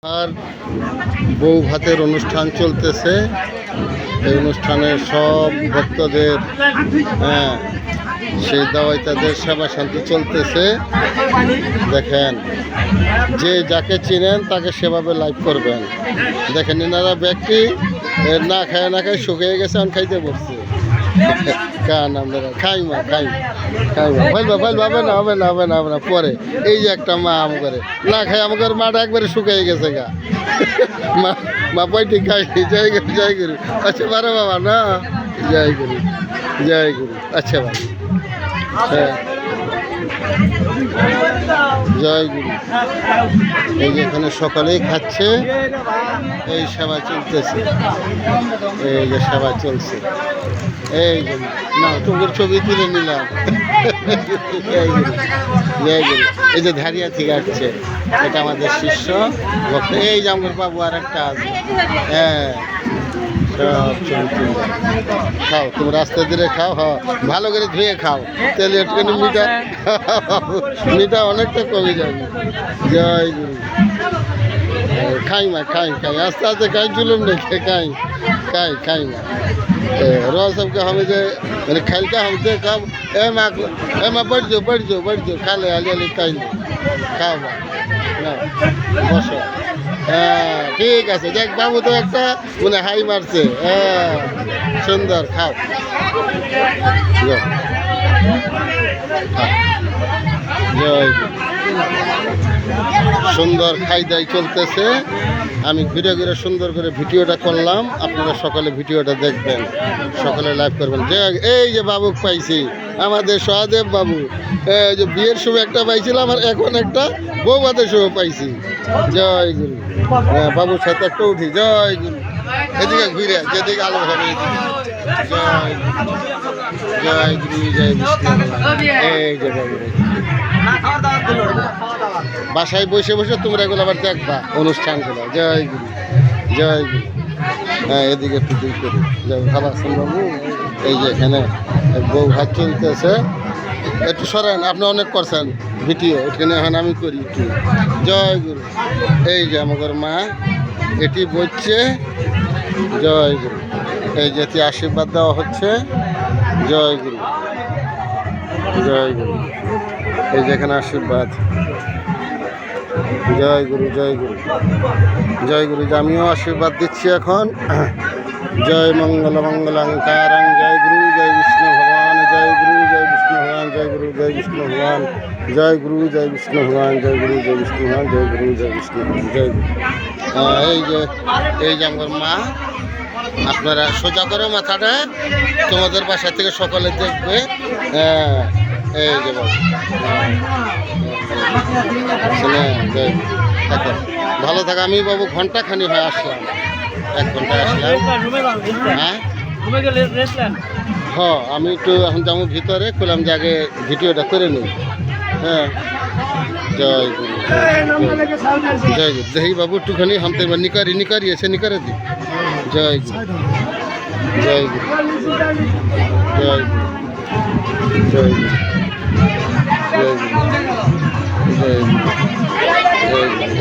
আর বউ ভাতের অনুষ্ঠান চলতেছে। এই অনুষ্ঠানে সব ভক্তদের সেই দাওয়াই তাদের সেবা শান্তি চলতেছে। দেখেন, যে যাকে চিনেন তাকে সেভাবে লাইভ করবেন। দেখেন, এনারা ব্যক্তি না খায় না খায় শুকিয়ে গেছে, আমি খাইতে বসছে। কান আমরা খাইমা হবে না পরে। এই যে একটা মা আম করে না খাই, আমাদের মাটা একবারে শুকিয়ে গেছে গা। মা পাইটি খাই। জয় গুরু। আচ্ছা বারে বাবা না, জয় গুরু। আচ্ছা বাবা, হ্যাঁ জয় গুরু। এই যে এখানে সকালেই খাচ্ছে, এই সেবা চলতেছে, এই যে সেবা চলছে। এই যে না, তোমার ছবি তুলে নিলাম। জয় গুরু। এই যে ধারিয়া থেকে আসছে, এটা আমাদের শিষ্য ভক্ত। এই যে আমার বাবু আর একটা আছে। হ্যাঁ, সব চলছে। খাও, তুমি রাস্তা ধরে খাও। হ্যাঁ, ভালো করে ধুয়ে খাও, তেল একটুখানি মিঠা অনেকটা কমে যাবে। জয় গুরু। খাই আস্তে আস্তে খাই, জুলুম রেখে খাই না। रो सबके हम जे मैंने खेल के हम दे कब ए माँ बढ़ जाओ खा ले आली खाई खाओ না বসো। হ্যাঁ ঠিক আছে। দেখ বাবু তো একটা মানে হাই মারছে। হ্যাঁ সুন্দর, খাও। জয় সুন্দর খাই দাই চলতেছে। আমি ঘুরে ঘুরে সুন্দর করে ভিডিওটা করলাম, আপনারা সকালে ভিডিওটা দেখবেন, সকালে লাইভ করবেন। এই যে বাবুক পাইছি, আমাদের সহদেব বাবু। যে বিয়ের সময় একটা পাইছিলাম, আর এখন একটা বৌভাতের সময় পাইছি। জয় গুরু। হ্যাঁ, বাবুর সাথে একটা উঠি। জয় গুরু। এদিকে ঘুরে যেদিকে আলো হবে, জয় গুরু জয় বিষ্ণু। এই যে বাবু বাসায় বসে বসে তোমরা এগুলো আবার দেখবা অনুষ্ঠানগুলো। জয় গুরু। হ্যাঁ, এদিকে একটু দুই করি। ভালো আছেন বাবু? এই যে এখানে বউ ভাত চলতেছে, একটু সরেন, আপনি অনেক করছেন ভিডিও, এখানে এখন আমি করি একটু। জয় গুরু। এই যে আমাদের মা এটি বলছে। জয় গুরু। এই যে আশীর্বাদ দেওয়া হচ্ছে। জয় গুরু। এই যে এখানে আশীর্বাদ। জয় গুরু। যে আমিও আশীর্বাদ দিচ্ছি এখন। জয় মঙ্গলাঙ্কারং। জয় গুরু জয় বিষ্ণু ভগবান। জয় গুরু জয় বিষ্ণু ভগবান। জয় গুরু জয় বিষ্ণু ভগবান। জয় গুরু জয় বিষ্ণু ভগবান। জয় গুরু জয় বিষ্ণু ভগবান। জয় গুরু জয় বিষ্ণু ভগবান। জয় গুরু। এই যে আমার মা, আপনারা সোজা করে মাথাটা, তোমাদের বাসা থেকে সকালে দেখবে। হ্যাঁ, এই যে বাবু থাকো, ভালো থাকো। আমি বাবু ঘন্টাখানি হয়ে আসলাম, 1 ঘন্টায় আসলাম। হ্যাঁ, আমি একটু এখন যাবো ভিতরে, করলাম যে আগে ভিডিওটা করে নিই। হ্যাঁ, জয় গুরু। দেখি বাবু একটুখানি হামতে নিকারি এসে নিকারে দি। জয় গুরু।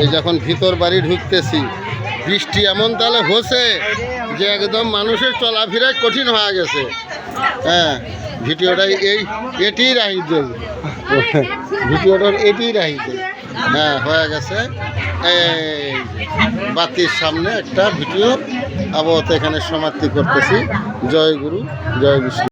এই যখন ভিতর বাড়ি ঢুকতেছি, বৃষ্টি এমন তাহলে হচ্ছে যে একদম মানুষের চলাফেরায় কঠিন হয়ে গেছে। হ্যাঁ, ভিডিওটাই এটি রাখি দেব, ভিডিওটার এটি রাখি দেব। হ্যাঁ, হয়ে গেছে। এই বাতির সামনে একটা ভিডিও আবার এখানে সমাপ্তি করতেছি। জয় গুরু জয় বিষ্ণু।